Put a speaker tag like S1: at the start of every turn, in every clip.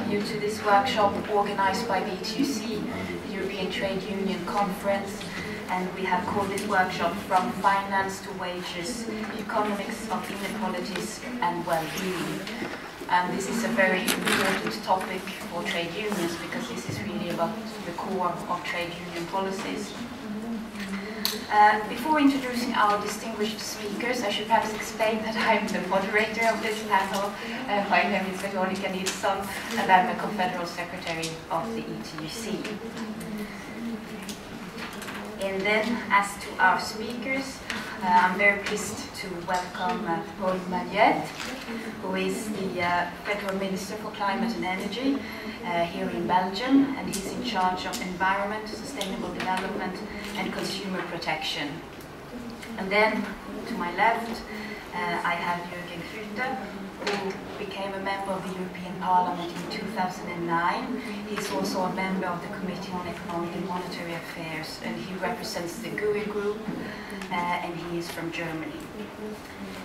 S1: welcome you to this workshop organized by the ETUC, the European Trade Union Conference, and we have called this workshop From Finance to Wages, Economics of Inequalities and Well-being. This is a very important topic for trade unions because this is really about the core of trade union policies. Before introducing our distinguished speakers, I should perhaps explain that I'm the moderator of this panel. My name is Veronica Nilsson, and I'm the Co-Federal Secretary of the ETUC. And then, as to our speakers, I'm very pleased to welcome Paul Magnette, who is the Federal Minister for Climate and Energy here in Belgium, and he's in charge of environment, sustainable development, and consumer protection. And then, to my left, I have Jürgen Flüter, who became a member of the European Parliament in 2009. He's also a member of the Committee on Economic and Monetary Affairs, and he represents the GUI group, and he is from Germany.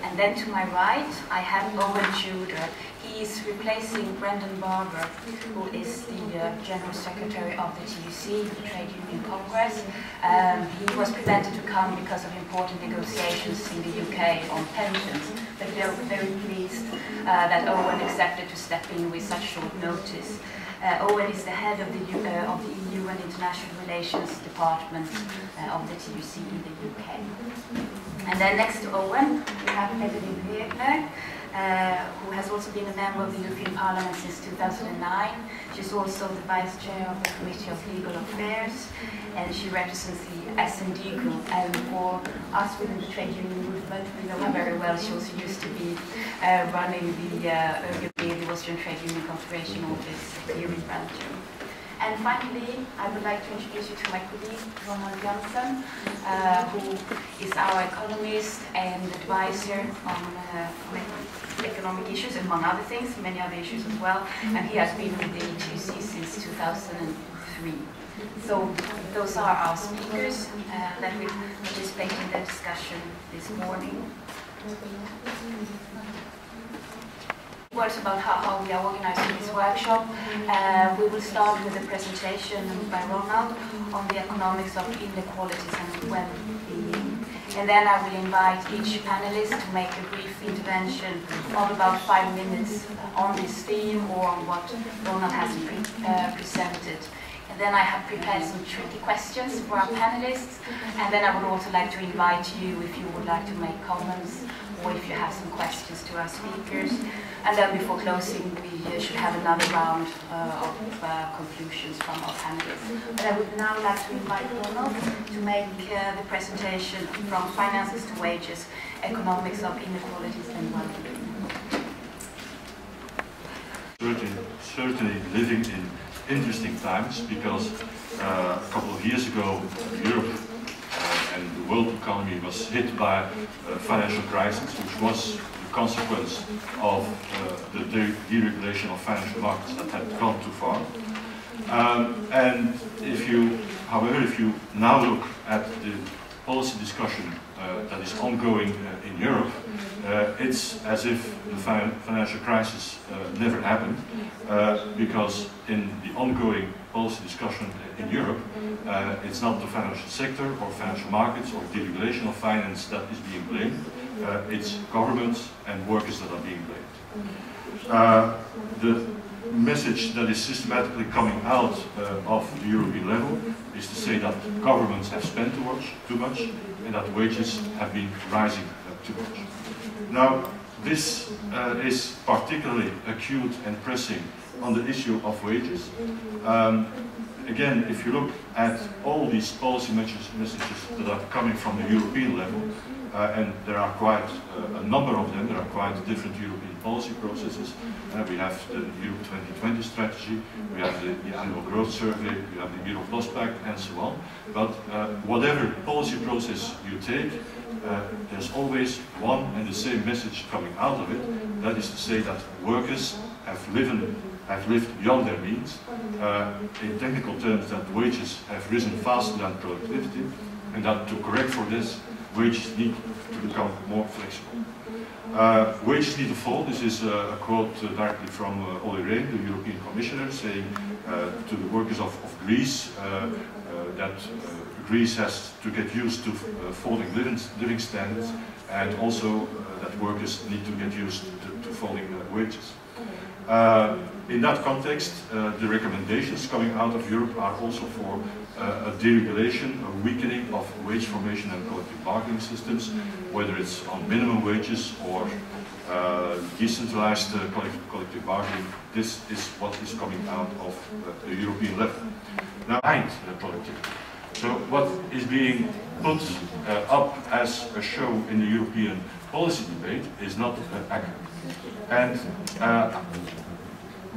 S1: And then to my right, I have Owen Tudor. He is replacing Brendan Barber, who is the General Secretary of the TUC, the Trade Union Congress. He was prevented to come because of important negotiations in the UK on pensions, but we are very pleased that Owen accepted to step in with such short notice. Owen is the head of the EU and International Relations Department of the TUC in the UK. And then next to Owen, we have Evelyn Wegner, who has also been a member of the European Parliament since 2009. She's also the Vice Chair of the Committee of Legal Affairs, and she represents the S&D group. And for us within the trade union movement, we know her very well. She also used to be running the ÖGB, the Austrian Trade Union Confederation Office here in Belgium. And finally, I would like to introduce you to my colleague, Ronald Janssen, who is our economist and advisor on economic issues, among other things, many other issues as well. And he has been with the ETUC since 2003. So those are our speakers that will participate in the discussion this morning. Words about how we are organizing this workshop. We will start with a presentation by Ronald on the economics of inequalities and well-being. And then I will invite each panelist to make a brief intervention of about 5 minutes on this theme or on what Ronald has presented. And then I have prepared some tricky questions for our panelists. And then I would also like to invite you, if you would like to make comments or if you have some questions to our speakers. And then before closing, we should have another round of conclusions from our panelists. But I would now like to invite Ronald to make the presentation From Finances to Wages, Economics of Inequalities and Well-being.
S2: Certainly living in interesting times, because a couple of years ago Europe and the world economy was hit by a financial crisis, which was the consequence of the deregulation of financial markets that had gone too far. And however, if you now look at the policy discussion that is ongoing in Europe, it's as if the financial crisis never happened, because in the ongoing policy discussion in Europe, it's not the financial sector or financial markets or deregulation of finance that is being blamed, it's governments and workers that are being blamed. The message that is systematically coming out of the European level is to say that governments have spent too much and that wages have been rising too much. Now, this is particularly acute and pressing on the issue of wages. Again, if you look at all these policy messages that are coming from the European level, and there are quite a number of them, there are quite different European policy processes. We have the Europe 2020 strategy, we have the annual growth survey, we have the Euro Plus Pact, and so on. But whatever policy process you take, there's always one and the same message coming out of it. That is to say that workers have lived beyond their means. In technical terms, that wages have risen faster than productivity, and that to correct for this, wages need to become more flexible. Wages need to fall. This is a quote directly from Olli Rehn, the European Commissioner, saying to the workers of Greece that Greece has to get used to falling living standards, and also that workers need to get used to falling wages. In that context, the recommendations coming out of Europe are also for a deregulation, a weakening of wage formation and collective bargaining systems, whether it's on minimum wages or decentralized collective bargaining. This is what is coming out of the European level. Now, behind productivity. So what is being put up as a show in the European policy debate is not accurate. And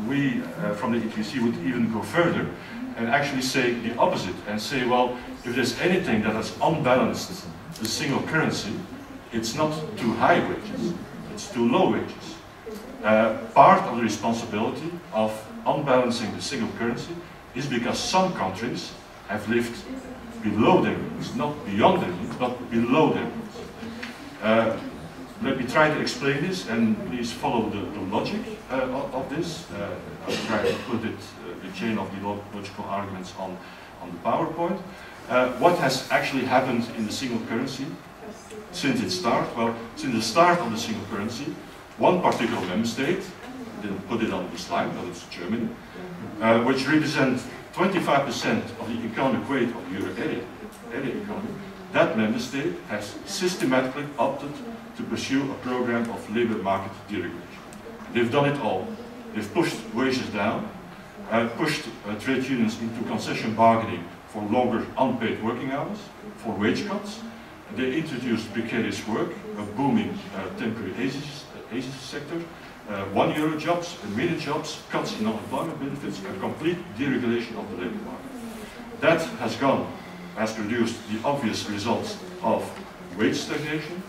S2: we from the ETUC would even go further and actually say the opposite and say, well, if there's anything that has unbalanced the single currency, it's not too high wages, it's too low wages. Part of the responsibility of unbalancing the single currency is because some countries have lived below their means, not beyond their means, but below their means. Let me try to explain this, and please follow the logic of this. I'll try to put it, the chain of the logical arguments on the PowerPoint. What has actually happened in the single currency since its start? Well, since the start of the single currency, one particular member state, I didn't put it on the slide, but it's Germany, which represents 25% of the economic weight of the euro area economy, that member state has systematically opted to pursue a program of labor market deregulation. They've done it all. They've pushed wages down, pushed trade unions into concession bargaining for longer unpaid working hours, for wage cuts. They introduced precarious work, a booming temporary agency sector, €1 jobs, minute jobs, cuts in unemployment benefits, a complete deregulation of the labor market. That has produced the obvious results of wage stagnation,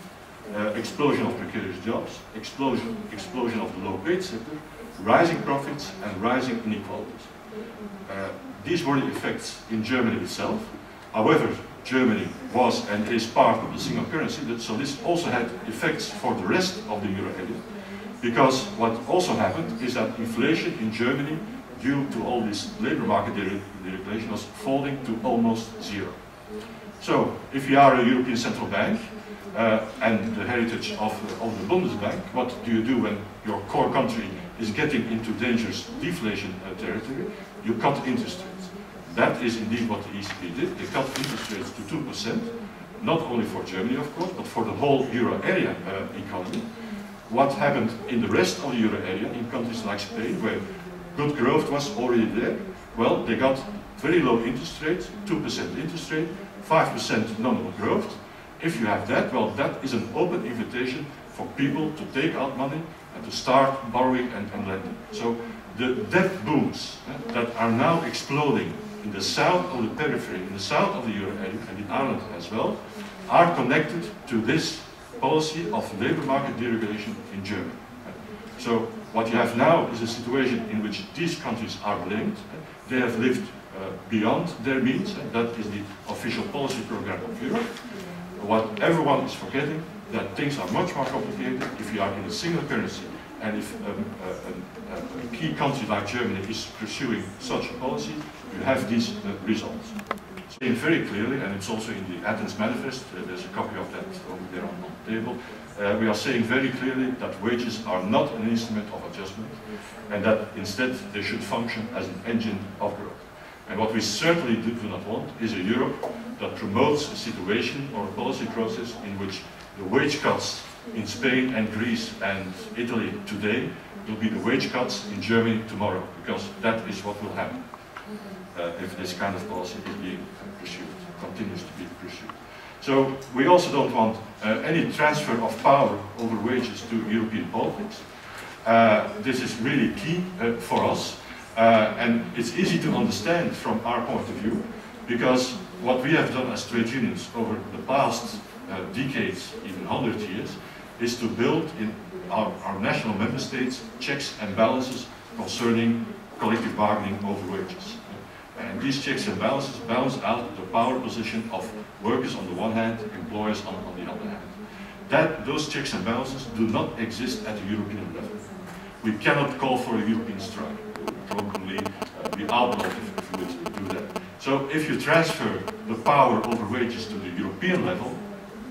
S2: explosion of precarious jobs, explosion of the low-paid sector, rising profits and rising inequalities. These were the effects in Germany itself. However, Germany was and is part of the single currency, so this also had effects for the rest of the euro area. Because what also happened is that inflation in Germany, due to all this labor market deregulation, was falling to almost zero. So, if you are a European Central Bank and the heritage of the Bundesbank, what do you do when your core country is getting into dangerous deflation territory? You cut interest rates. That is indeed what the ECB did. They cut interest rates to 2%, not only for Germany, of course, but for the whole euro area economy. What happened in the rest of the euro area, in countries like Spain, where good growth was already there? Well, they got very low interest rates, 2% interest rate, 5% nominal growth. If you have that, well, that is an open invitation for people to take out money and to start borrowing and lending. So the debt booms that are now exploding in the south of the periphery, in the south of the euro area, and in Ireland as well, are connected to this policy of labor market deregulation in Germany. So what you have now is a situation in which these countries are blamed. They have lived beyond their means, and that is the official policy program of Europe. What everyone is forgetting, that things are much more complicated if you are in a single currency, and if a key country like Germany is pursuing such a policy, you have these results. Saying very clearly, and it's also in the Athens Manifest, there's a copy of that over there on the table, we are saying very clearly that wages are not an instrument of adjustment, and that instead they should function as an engine of growth. And what we certainly do not want is a Europe that promotes a situation or a policy process in which the wage cuts in Spain and Greece and Italy today will be the wage cuts in Germany tomorrow, because that is what will happen if this kind of policy is being pursued, continues to be pursued. So we also don't want any transfer of power over wages to European politics. This is really key for us, and it's easy to understand from our point of view, because what we have done as trade unions over the past decades, even 100 years, is to build in our national member states checks and balances concerning collective bargaining over wages. And these checks and balances balance out the power position of workers on the one hand, employers on the other hand. those checks and balances do not exist at the European level. We cannot call for a European strike. It would probably be outlawed if we would do that. So if you transfer the power over wages to the European level,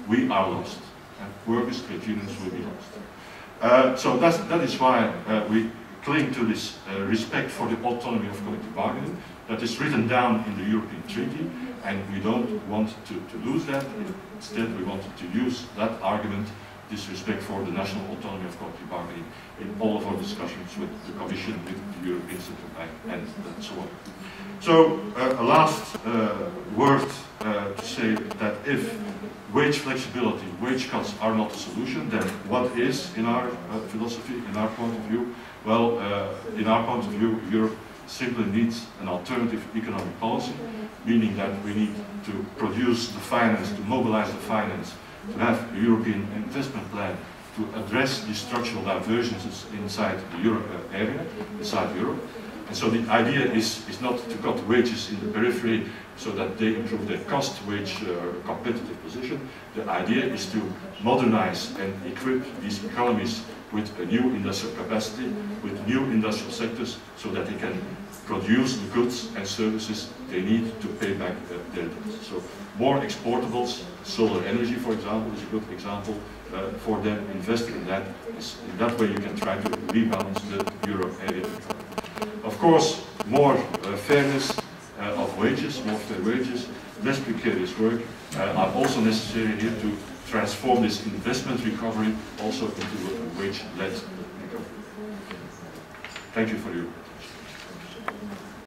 S2: we are lost. And workers, trade unions will be lost. So that is why we cling to this respect for the autonomy of collective bargaining that is written down in the European Treaty, and we don't want to lose that. Instead, we wanted to use that argument, this respect for the national autonomy of collective bargaining, in all of our discussions with the Commission, with the European Central Bank, and so on. So, a last word to say that if wage flexibility, wage cuts are not a solution, then what is, in our philosophy, in our point of view? Well, in our point of view, Europe simply needs an alternative economic policy, meaning that we need to produce the finance, to mobilize the finance, to have a European investment plan to address the structural divergences inside the Euro area, inside Europe. And so the idea is not to cut wages in the periphery so that they improve their cost wage competitive position. The idea is to modernize and equip these economies with a new industrial capacity, with new industrial sectors, so that they can produce the goods and services they need to pay back their debts. So more exportables, solar energy, for example, is a good example for them. Investing in that in that way you can try to rebalance the Euro area. Of course, more fairness of wages, more fair wages, less precarious work are also necessary here to transform this investment recovery also into a wage-led recovery. Thank you for your